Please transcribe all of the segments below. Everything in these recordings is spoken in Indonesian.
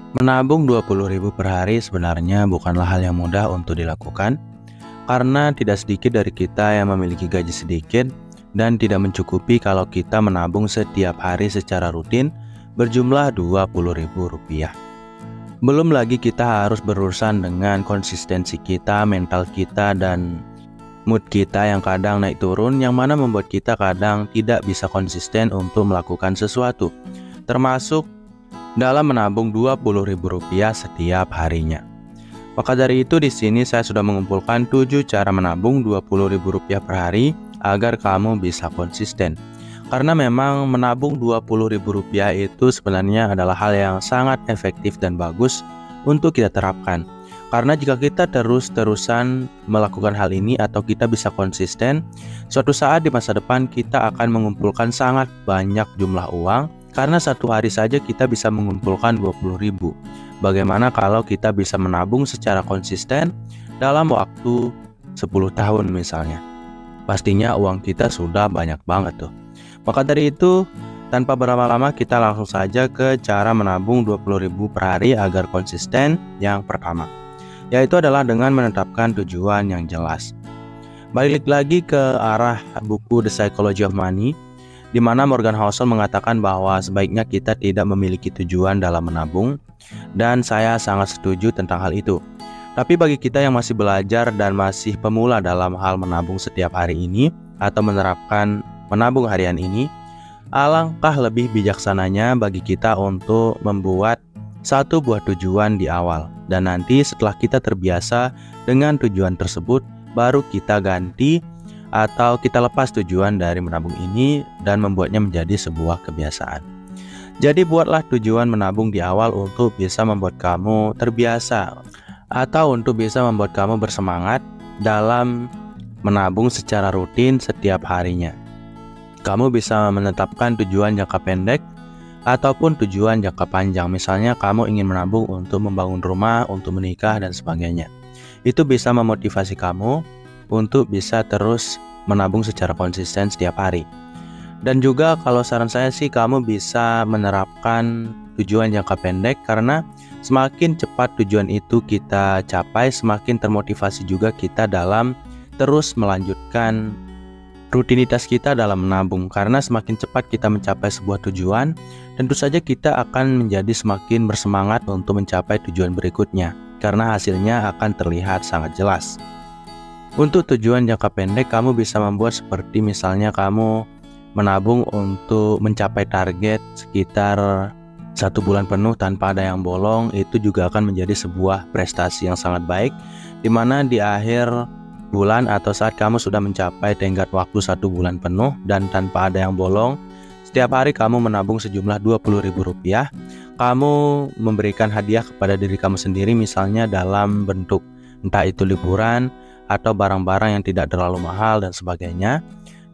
Menabung 20.000 per hari sebenarnya bukanlah hal yang mudah untuk dilakukan karena tidak sedikit dari kita yang memiliki gaji sedikit dan tidak mencukupi kalau kita menabung setiap hari secara rutin berjumlah Rp20.000. Belum lagi kita harus berurusan dengan konsistensi kita, mental kita, dan mood kita yang kadang naik turun, yang mana membuat kita kadang tidak bisa konsisten untuk melakukan sesuatu, termasuk dalam menabung Rp20.000 setiap harinya. Maka dari itu di sini saya sudah mengumpulkan 7 cara menabung Rp20.000 per hari agar kamu bisa konsisten. Karena memang menabung Rp20.000 itu sebenarnya adalah hal yang sangat efektif dan bagus untuk kita terapkan. Karena jika kita terus-terusan melakukan hal ini atau kita bisa konsisten, suatu saat di masa depan kita akan mengumpulkan sangat banyak jumlah uang. Karena satu hari saja kita bisa mengumpulkan 20.000. Bagaimana kalau kita bisa menabung secara konsisten dalam waktu 10 tahun misalnya? Pastinya uang kita sudah banyak banget tuh. Maka dari itu, tanpa berlama-lama kita langsung saja ke cara menabung 20.000 per hari agar konsisten. Yang pertama, yaitu adalah dengan menetapkan tujuan yang jelas. Balik lagi ke arah buku The Psychology of Money, di mana Morgan Housel mengatakan bahwa sebaiknya kita tidak memiliki tujuan dalam menabung, dan saya sangat setuju tentang hal itu. Tapi bagi kita yang masih belajar dan masih pemula dalam hal menabung setiap hari ini atau menerapkan menabung harian ini, alangkah lebih bijaksananya bagi kita untuk membuat satu buah tujuan di awal, dan nanti setelah kita terbiasa dengan tujuan tersebut, baru kita ganti atau kita lepas tujuan dari menabung ini dan membuatnya menjadi sebuah kebiasaan. Jadi buatlah tujuan menabung di awal untuk bisa membuat kamu terbiasa atau untuk bisa membuat kamu bersemangat dalam menabung secara rutin setiap harinya. Kamu bisa menetapkan tujuan jangka pendek ataupun tujuan jangka panjang. Misalnya kamu ingin menabung untuk membangun rumah, untuk menikah, dan sebagainya. Itu bisa memotivasi kamu untuk bisa terus menabung secara konsisten setiap hari. Dan juga kalau saran saya sih, kamu bisa menerapkan tujuan jangka pendek, karena semakin cepat tujuan itu kita capai, semakin termotivasi juga kita dalam terus melanjutkan rutinitas kita dalam menabung. Karena semakin cepat kita mencapai sebuah tujuan, tentu saja kita akan menjadi semakin bersemangat untuk mencapai tujuan berikutnya, karena hasilnya akan terlihat sangat jelas. Untuk tujuan jangka pendek, kamu bisa membuat seperti misalnya kamu menabung untuk mencapai target sekitar 1 bulan penuh tanpa ada yang bolong. Itu juga akan menjadi sebuah prestasi yang sangat baik, dimana di akhir bulan atau saat kamu sudah mencapai tenggat waktu 1 bulan penuh dan tanpa ada yang bolong, setiap hari kamu menabung sejumlah Rp20.000. Kamu memberikan hadiah kepada diri kamu sendiri, misalnya dalam bentuk entah itu liburan atau barang-barang yang tidak terlalu mahal dan sebagainya.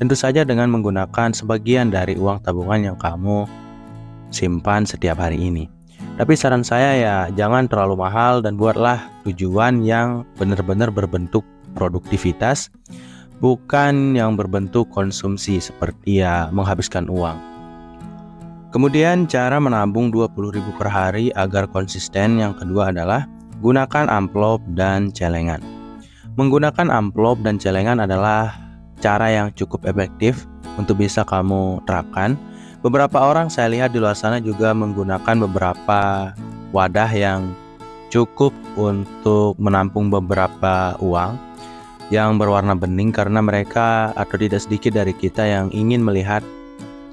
Tentu saja dengan menggunakan sebagian dari uang tabungan yang kamu simpan setiap hari ini. Tapi saran saya ya jangan terlalu mahal, dan buatlah tujuan yang benar-benar berbentuk produktivitas, bukan yang berbentuk konsumsi seperti ya menghabiskan uang. Kemudian cara menabung 20.000 per hari agar konsisten yang kedua adalah gunakan amplop dan celengan. Menggunakan amplop dan celengan adalah cara yang cukup efektif untuk bisa kamu terapkan. Beberapa orang saya lihat di luar sana juga menggunakan beberapa wadah yang cukup untuk menampung beberapa uang yang berwarna bening, karena mereka atau tidak sedikit dari kita yang ingin melihat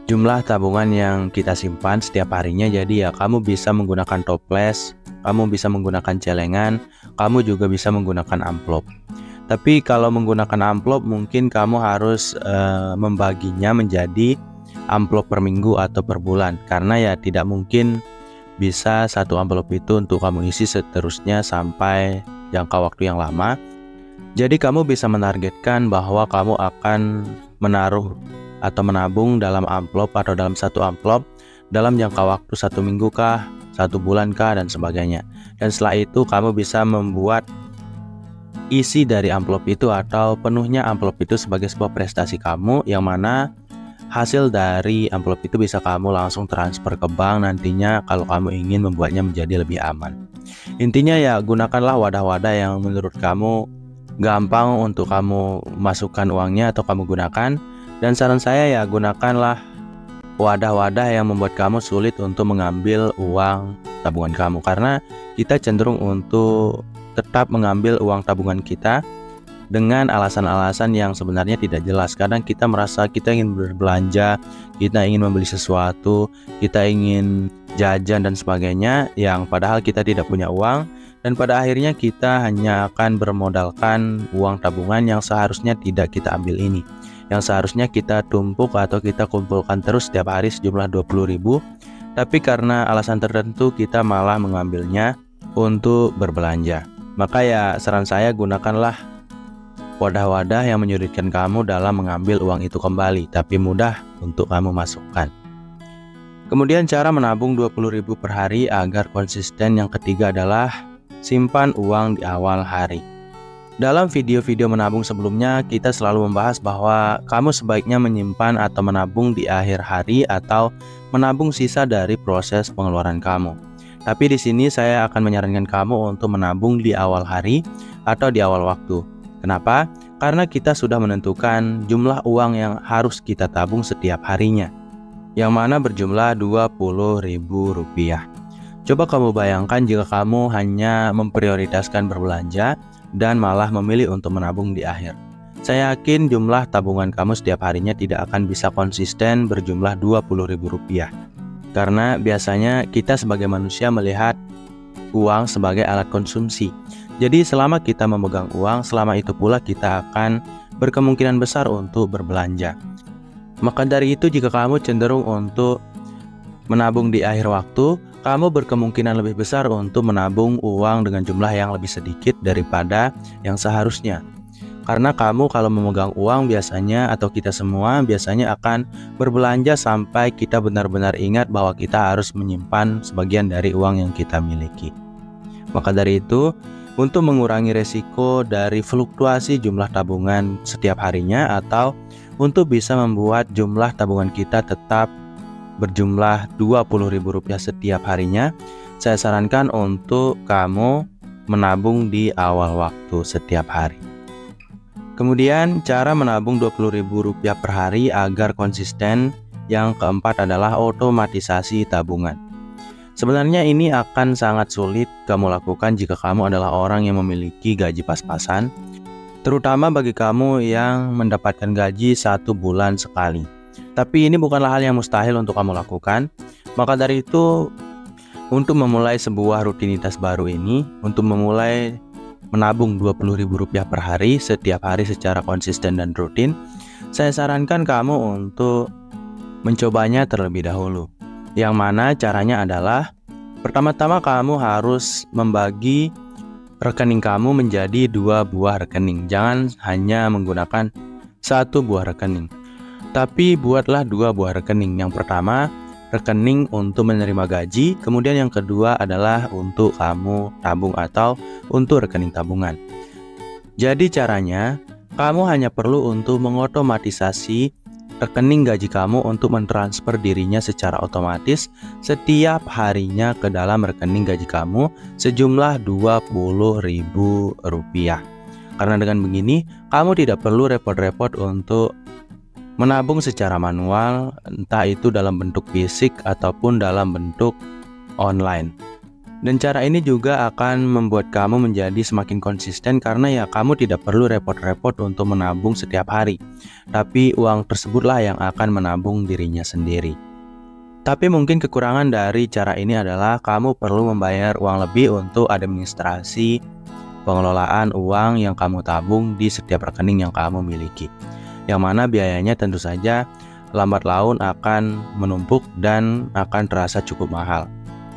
jumlah tabungan yang kita simpan setiap harinya. Jadi ya kamu bisa menggunakan toples, kamu bisa menggunakan celengan, kamu juga bisa menggunakan amplop. Tapi kalau menggunakan amplop mungkin kamu harus membaginya menjadi amplop per minggu atau per bulan, karena ya tidak mungkin bisa satu amplop itu untuk kamu isi seterusnya sampai jangka waktu yang lama. Jadi kamu bisa menargetkan bahwa kamu akan menaruh atau menabung dalam amplop atau dalam satu amplop dalam jangka waktu 1 minggu kah, 1 bulan kah, dan sebagainya. Dan setelah itu kamu bisa membuat isi dari amplop itu atau penuhnya amplop itu sebagai sebuah prestasi kamu, yang mana hasil dari amplop itu bisa kamu langsung transfer ke bank nantinya kalau kamu ingin membuatnya menjadi lebih aman. Intinya ya, gunakanlah wadah-wadah yang menurut kamu gampang untuk kamu masukkan uangnya atau kamu gunakan. Dan saran saya ya, gunakanlah wadah-wadah yang membuat kamu sulit untuk mengambil uang tabungan kamu, karena kita cenderung untuk tetap mengambil uang tabungan kita dengan alasan-alasan yang sebenarnya tidak jelas. Kadang kita merasa kita ingin berbelanja, kita ingin membeli sesuatu, kita ingin jajan dan sebagainya, yang padahal kita tidak punya uang, dan pada akhirnya kita hanya akan bermodalkan uang tabungan yang seharusnya tidak kita ambil ini, yang seharusnya kita tumpuk atau kita kumpulkan terus setiap hari sejumlah 20.000, tapi karena alasan tertentu kita malah mengambilnya untuk berbelanja. Maka ya, saran saya, gunakanlah wadah-wadah yang menyulitkan kamu dalam mengambil uang itu kembali, tapi mudah untuk kamu masukkan. Kemudian cara menabung 20.000 per hari agar konsisten yang ketiga adalah simpan uang di awal hari. Dalam video-video menabung sebelumnya, kita selalu membahas bahwa kamu sebaiknya menyimpan atau menabung di akhir hari atau menabung sisa dari proses pengeluaran kamu. Tapi di sini saya akan menyarankan kamu untuk menabung di awal hari atau di awal waktu. Kenapa? Karena kita sudah menentukan jumlah uang yang harus kita tabung setiap harinya, yang mana berjumlah Rp20.000. Coba kamu bayangkan jika kamu hanya memprioritaskan berbelanja dan malah memilih untuk menabung di akhir. Saya yakin jumlah tabungan kamu setiap harinya tidak akan bisa konsisten berjumlah Rp20.000. Karena biasanya kita sebagai manusia melihat uang sebagai alat konsumsi. Jadi selama kita memegang uang, selama itu pula kita akan berkemungkinan besar untuk berbelanja. Maka dari itu, jika kamu cenderung untuk menabung di akhir waktu, kamu berkemungkinan lebih besar untuk menabung uang dengan jumlah yang lebih sedikit daripada yang seharusnya. Karena kamu kalau memegang uang biasanya, atau kita semua biasanya akan berbelanja sampai kita benar-benar ingat bahwa kita harus menyimpan sebagian dari uang yang kita miliki. Maka dari itu, untuk mengurangi resiko dari fluktuasi jumlah tabungan setiap harinya, atau untuk bisa membuat jumlah tabungan kita tetap berjumlah Rp20.000 setiap harinya, saya sarankan untuk kamu menabung di awal waktu setiap hari. Kemudian cara menabung Rp20.000 per hari agar konsisten yang keempat adalah otomatisasi tabungan. Sebenarnya ini akan sangat sulit kamu lakukan jika kamu adalah orang yang memiliki gaji pas-pasan, terutama bagi kamu yang mendapatkan gaji 1 bulan sekali. Tapi ini bukanlah hal yang mustahil untuk kamu lakukan. Maka dari itu, untuk memulai sebuah rutinitas baru ini, untuk memulai menabung Rp20.000 per hari setiap hari secara konsisten dan rutin, saya sarankan kamu untuk mencobanya terlebih dahulu. Yang mana caranya adalah, pertama-tama kamu harus membagi rekening kamu menjadi 2 buah rekening. Jangan hanya menggunakan 1 buah rekening, tapi buatlah 2 buah rekening. Yang pertama, rekening untuk menerima gaji, kemudian yang kedua adalah untuk kamu tabung atau untuk rekening tabungan. Jadi caranya, kamu hanya perlu untuk mengotomatisasi rekening gaji kamu untuk mentransfer dirinya secara otomatis setiap harinya ke dalam rekening gaji kamu sejumlah Rp20.000. Karena dengan begini, kamu tidak perlu repot-repot untuk menabung secara manual, entah itu dalam bentuk fisik ataupun dalam bentuk online. Dan cara ini juga akan membuat kamu menjadi semakin konsisten, karena ya kamu tidak perlu repot-repot untuk menabung setiap hari, tapi uang tersebutlah yang akan menabung dirinya sendiri. Tapi mungkin kekurangan dari cara ini adalah kamu perlu membayar uang lebih untuk administrasi pengelolaan uang yang kamu tabung di setiap rekening yang kamu miliki, yang mana biayanya tentu saja lambat laun akan menumpuk dan akan terasa cukup mahal.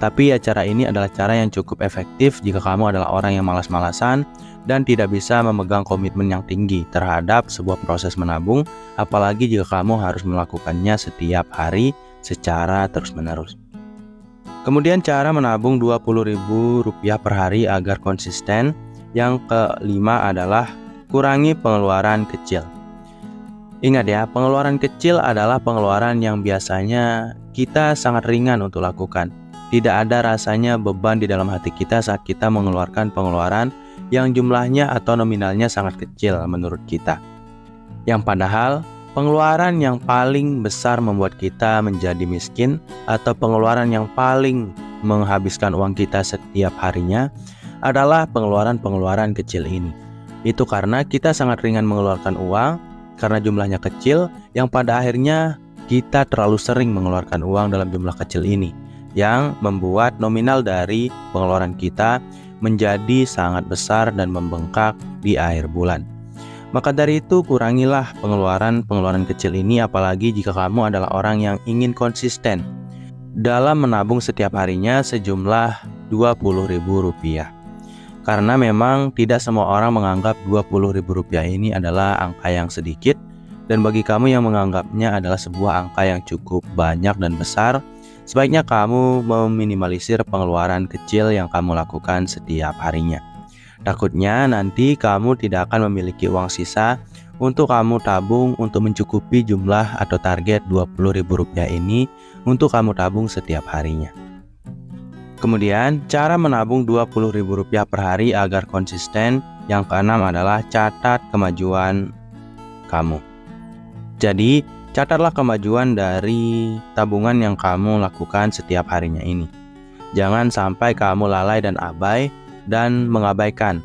Tapi ya, cara ini adalah cara yang cukup efektif jika kamu adalah orang yang malas-malasan dan tidak bisa memegang komitmen yang tinggi terhadap sebuah proses menabung, apalagi jika kamu harus melakukannya setiap hari secara terus-menerus. Kemudian cara menabung Rp20.000 per hari agar konsisten. Yang kelima adalah kurangi pengeluaran kecil. Ingat ya, pengeluaran kecil adalah pengeluaran yang biasanya kita sangat ringan untuk lakukan. Tidak ada rasanya beban di dalam hati kita saat kita mengeluarkan pengeluaran yang jumlahnya atau nominalnya sangat kecil menurut kita. Yang padahal, pengeluaran yang paling besar membuat kita menjadi miskin atau pengeluaran yang paling menghabiskan uang kita setiap harinya adalah pengeluaran-pengeluaran kecil ini. Itu karena kita sangat ringan mengeluarkan uang karena jumlahnya kecil, yang pada akhirnya kita terlalu sering mengeluarkan uang dalam jumlah kecil ini, yang membuat nominal dari pengeluaran kita menjadi sangat besar dan membengkak di akhir bulan. Maka dari itu, kurangilah pengeluaran kecil ini, apalagi jika kamu adalah orang yang ingin konsisten dalam menabung setiap harinya sejumlah Rp20.000. Karena memang tidak semua orang menganggap Rp20.000 ini adalah angka yang sedikit, dan bagi kamu yang menganggapnya adalah sebuah angka yang cukup banyak dan besar, sebaiknya kamu meminimalisir pengeluaran kecil yang kamu lakukan setiap harinya. Takutnya nanti kamu tidak akan memiliki uang sisa untuk kamu tabung untuk mencukupi jumlah atau target Rp20.000 ini untuk kamu tabung setiap harinya. Kemudian, cara menabung Rp20.000 per hari agar konsisten. Yang keenam adalah catat kemajuan kamu. Jadi, catatlah kemajuan dari tabungan yang kamu lakukan setiap harinya ini. Jangan sampai kamu lalai dan abai dan mengabaikan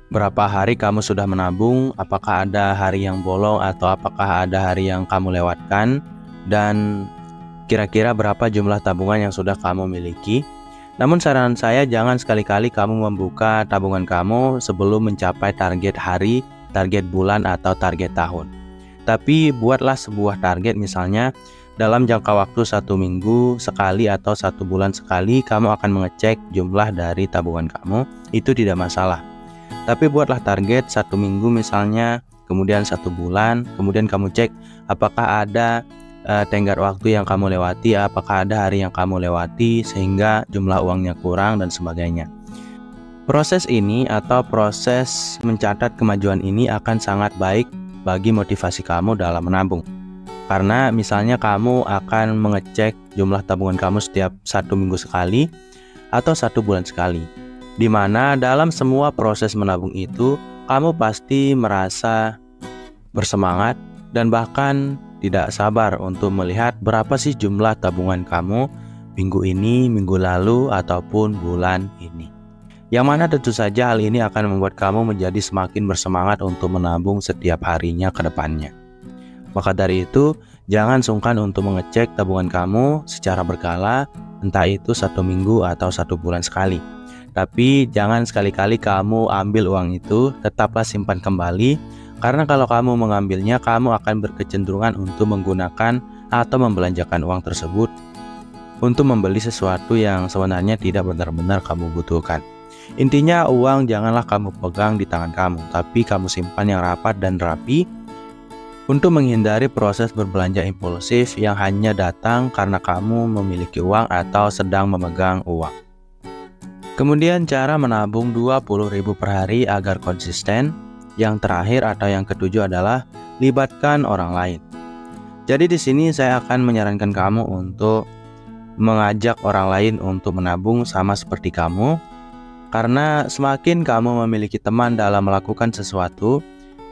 berapa hari kamu sudah menabung, apakah ada hari yang bolong atau apakah ada hari yang kamu lewatkan, dan kira-kira berapa jumlah tabungan yang sudah kamu miliki. Namun saran saya, jangan sekali-kali kamu membuka tabungan kamu sebelum mencapai target hari, target bulan, atau target tahun. Tapi buatlah sebuah target, misalnya dalam jangka waktu 1 minggu sekali atau 1 bulan sekali kamu akan mengecek jumlah dari tabungan kamu. Itu tidak masalah. Tapi buatlah target 1 minggu misalnya, kemudian 1 bulan, kemudian kamu cek apakah ada tenggat waktu yang kamu lewati, apakah ada hari yang kamu lewati sehingga jumlah uangnya kurang dan sebagainya. Proses ini atau proses mencatat kemajuan ini akan sangat baik bagi motivasi kamu dalam menabung. Karena misalnya kamu akan mengecek jumlah tabungan kamu setiap 1 minggu sekali atau 1 bulan sekali, di mana dalam semua proses menabung itu kamu pasti merasa bersemangat dan bahkan tidak sabar untuk melihat berapa sih jumlah tabungan kamu minggu ini, minggu lalu, ataupun bulan ini. Yang mana tentu saja hal ini akan membuat kamu menjadi semakin bersemangat untuk menabung setiap harinya ke depannya. Maka dari itu, jangan sungkan untuk mengecek tabungan kamu secara berkala, entah itu 1 minggu atau 1 bulan sekali. Tapi jangan sekali-kali kamu ambil uang itu, tetaplah simpan kembali. Karena kalau kamu mengambilnya, kamu akan berkecenderungan untuk menggunakan atau membelanjakan uang tersebut untuk membeli sesuatu yang sebenarnya tidak benar-benar kamu butuhkan. Intinya, uang janganlah kamu pegang di tangan kamu, tapi kamu simpan yang rapat dan rapi untuk menghindari proses berbelanja impulsif yang hanya datang karena kamu memiliki uang atau sedang memegang uang. Kemudian, cara menabung Rp20.000 per hari agar konsisten. Yang terakhir atau yang ketujuh adalah libatkan orang lain. Jadi di sini saya akan menyarankan kamu untuk mengajak orang lain untuk menabung sama seperti kamu. Karena semakin kamu memiliki teman dalam melakukan sesuatu,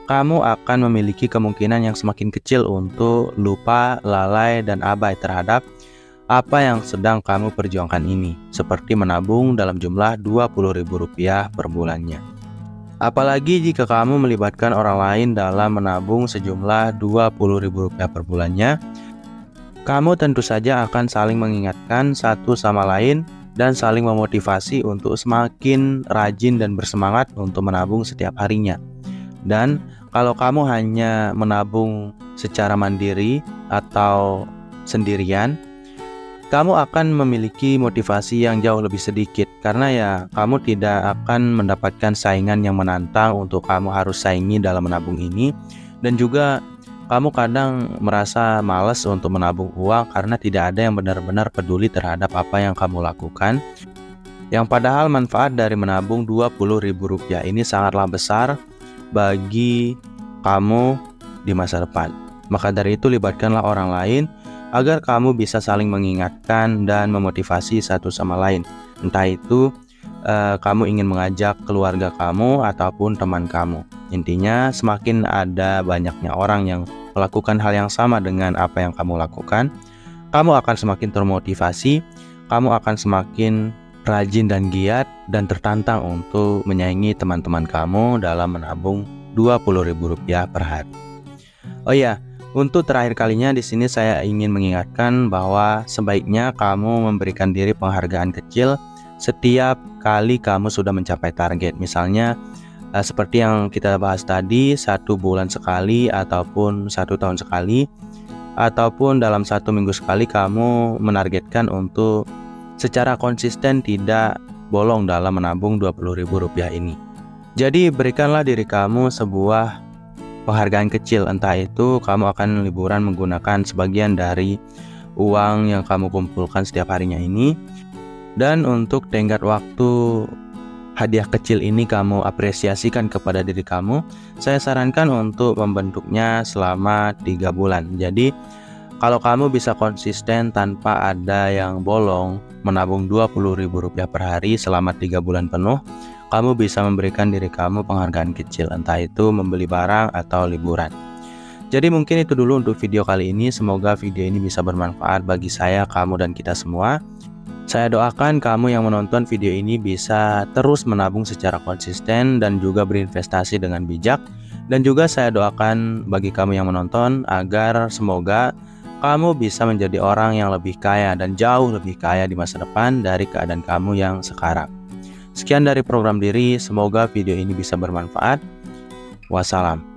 kamu akan memiliki kemungkinan yang semakin kecil untuk lupa, lalai, dan abai terhadap apa yang sedang kamu perjuangkan ini, seperti menabung dalam jumlah Rp20.000 per bulannya. Apalagi jika kamu melibatkan orang lain dalam menabung sejumlah Rp20.000 per bulannya, kamu tentu saja akan saling mengingatkan satu sama lain dan saling memotivasi untuk semakin rajin dan bersemangat untuk menabung setiap harinya. Dan kalau kamu hanya menabung secara mandiri atau sendirian, kamu akan memiliki motivasi yang jauh lebih sedikit, karena ya kamu tidak akan mendapatkan saingan yang menantang untuk kamu harus saingi dalam menabung ini. Dan juga kamu kadang merasa malas untuk menabung uang karena tidak ada yang benar-benar peduli terhadap apa yang kamu lakukan, yang padahal manfaat dari menabung Rp20.000 ini sangatlah besar bagi kamu di masa depan. Maka dari itu libatkanlah orang lain agar kamu bisa saling mengingatkan dan memotivasi satu sama lain. Entah itu kamu ingin mengajak keluarga kamu ataupun teman kamu. Intinya semakin ada banyaknya orang yang melakukan hal yang sama dengan apa yang kamu lakukan, kamu akan semakin termotivasi, kamu akan semakin rajin dan giat dan tertantang untuk menyaingi teman-teman kamu dalam menabung Rp20.000 per hari. Oh iya, untuk terakhir kalinya di sini saya ingin mengingatkan bahwa sebaiknya kamu memberikan diri penghargaan kecil setiap kali kamu sudah mencapai target. Misalnya seperti yang kita bahas tadi, 1 bulan sekali ataupun 1 tahun sekali, ataupun dalam 1 minggu sekali kamu menargetkan untuk secara konsisten tidak bolong dalam menabung Rp20.000 ini. Jadi berikanlah diri kamu sebuah penghargaan kecil, entah itu kamu akan liburan menggunakan sebagian dari uang yang kamu kumpulkan setiap harinya ini. Dan untuk tenggat waktu hadiah kecil ini kamu apresiasikan kepada diri kamu, saya sarankan untuk membentuknya selama 3 bulan. Jadi kalau kamu bisa konsisten tanpa ada yang bolong menabung Rp20.000 per hari selama 3 bulan penuh, kamu bisa memberikan diri kamu penghargaan kecil, entah itu membeli barang atau liburan. Jadi mungkin itu dulu untuk video kali ini. Semoga video ini bisa bermanfaat bagi saya, kamu, dan kita semua. Saya doakan kamu yang menonton video ini bisa terus menabung secara konsisten dan juga berinvestasi dengan bijak. Dan juga saya doakan bagi kamu yang menonton agar semoga kamu bisa menjadi orang yang lebih kaya dan jauh lebih kaya di masa depan dari keadaan kamu yang sekarang. Sekian dari program Diri, semoga video ini bisa bermanfaat. Wassalam.